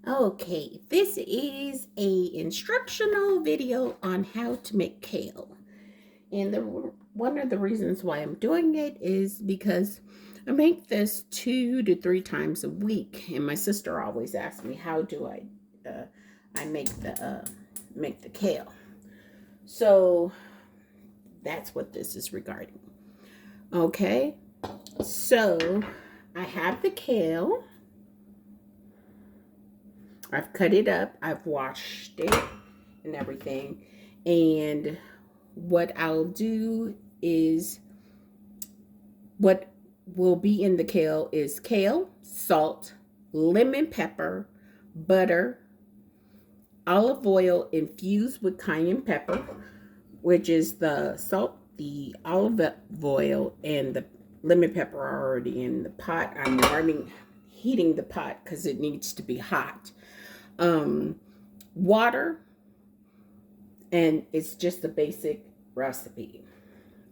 Okay, this is a instructional video on how to make kale. And one of the reasons why I'm doing it is because I make this 2 to 3 times a week, and my sister always asks me how do I make the kale. So that's what this is regarding. Okay, so I have the kale. I've cut it up, I've washed it and everything. And what I'll do is, what will be in the kale is kale, salt, lemon pepper, butter, olive oil infused with cayenne pepper, which is the salt, the olive oil, and the lemon pepper are already in the pot. I'm running, heating the pot because it needs to be hot. Water, and it's just a basic recipe.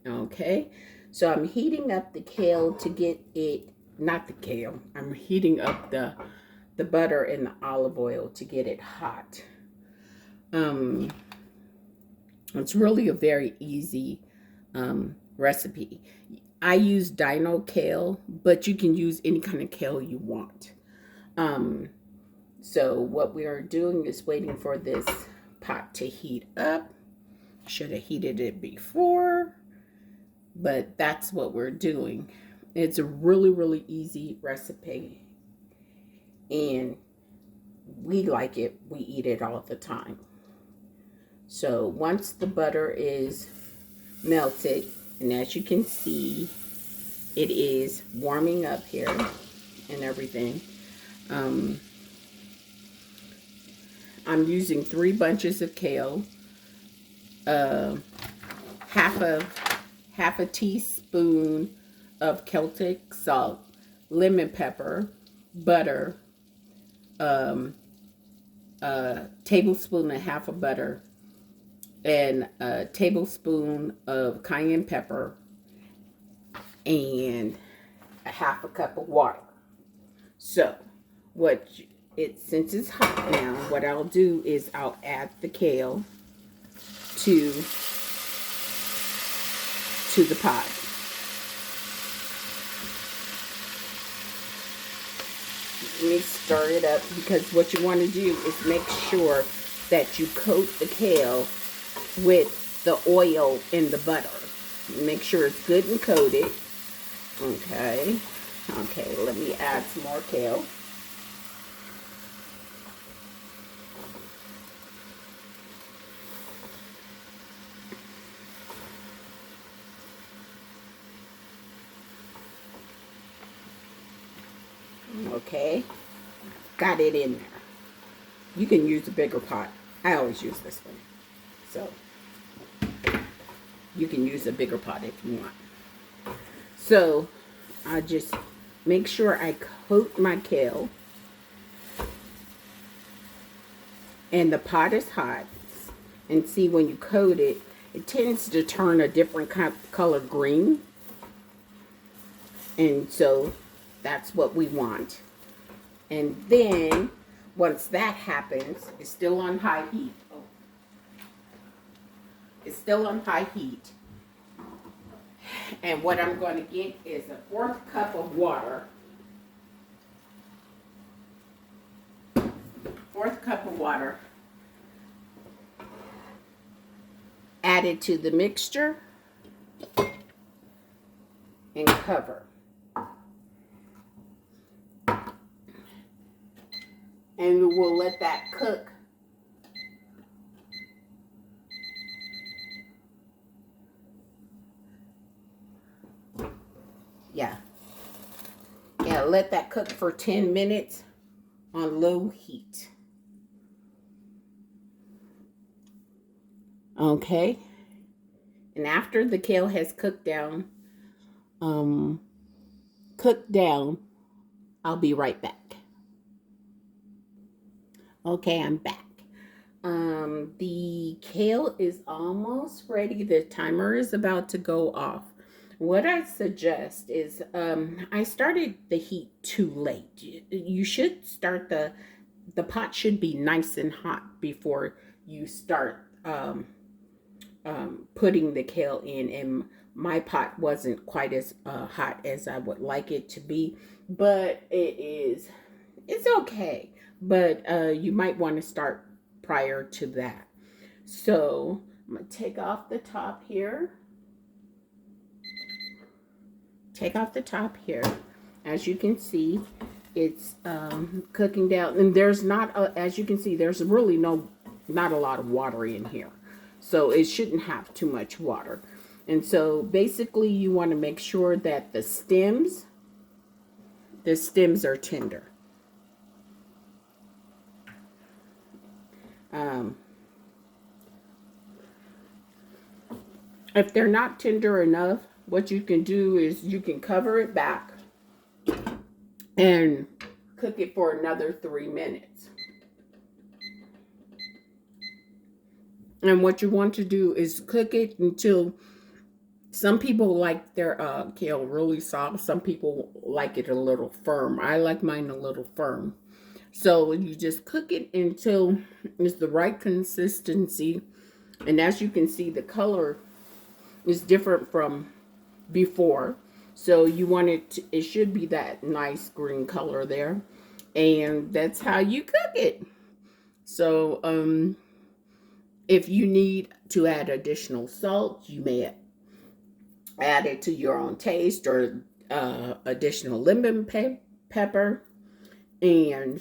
Okay, so I'm heating up the kale to get it, not the kale, I'm heating up the butter and the olive oil to get it hot. It's really a very easy recipe. I use Dino kale, but you can use any kind of kale you want. So what we are doing is waiting for this pot to heat up. Should have heated it before, but that's what we're doing. It's a really, really easy recipe, and we like it. We eat it all the time. So once the butter is melted, and as you can see, it is warming up here and everything. I'm using 3 bunches of kale, half a teaspoon of Celtic salt, lemon pepper, butter, a tablespoon and a half of butter, and a tablespoon of cayenne pepper, and a half a cup of water. So since it's hot now, what I'll do is I'll add the kale to the pot. Let me stir it up, because what you want to do is make sure that you coat the kale with the oil and the butter. Make sure it's good and coated. Okay, let me add some more kale. Okay, got it in there. You can use a bigger pot. I always use this one. So you can use a bigger pot if you want. So I just make sure I coat my kale, and the pot is hot. And see, when you coat it, it tends to turn a different color green. And so that's what we want. And then once that happens, it's still on high heat. Oh. It's still on high heat. And what I'm going to get is a 1/4 cup of water. 1/4 cup of water added to the mixture, and cover. And we'll let that cook. Yeah, let that cook for 10 minutes on low heat. Okay. And after the kale has cooked down, I'll be right back. Okay, I'm back. The kale is almost ready. The timer is about to go off. What I suggest is, I started the heat too late. You should start the the pot should be nice and hot before you start putting the kale in. And my pot wasn't quite as hot as I would like it to be, but it's okay. But you might want to start prior to that. So I'm going to take off the top here. Take off the top here. As you can see, it's cooking down. And there's not, as you can see, there's really not a lot of water in here. So it shouldn't have too much water. And so basically you want to make sure that the stems are tender. If they're not tender enough, what you can do is you can cover it back and cook it for another 3 minutes. And what you want to do is cook it until, some people like their kale really soft. Some people like it a little firm. I like mine a little firm. So you just cook it until it's the right consistency. And as you can see, the color is different from before. So you want it should be that nice green color there. And that's how you cook it. So if you need to add additional salt, you may add it to your own taste, or additional lemon pepper, and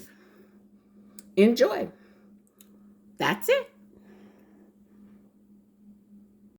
enjoy. That's it.